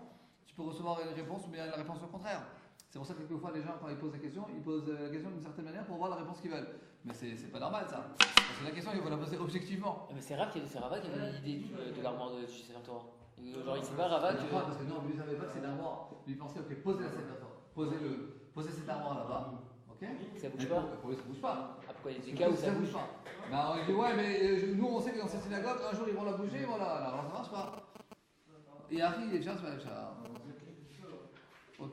tu peux recevoir une réponse ou bien la réponse au contraire. C'est pour ça que quelquefois les gens, quand ils posent la question d'une certaine manière pour voir la réponse qu'ils veulent. Mais c'est pas normal ça. Parce que la question, il faut la poser objectivement. Mais c'est Rava qui a donné l'idée de l'armoire de Sefer Torah. Genre il sait pas Rava que. Parce que non, lui il savait pas que c'est l'armoire. Lui il pensait ok, posez la Sefer Torah. Posez cette armoire là-bas. Ok? Ça bouge Mais pas. pour eux, ça bouge pas. Ah, pourquoi il y a des cas où ça bouge? pas. Ben, on dit, ouais, mais nous, on sait que dans cette synagogue, un jour, ils vont la bouger, ils vont la. Alors, ça marche pas. Et Harry, il est déjà, ok,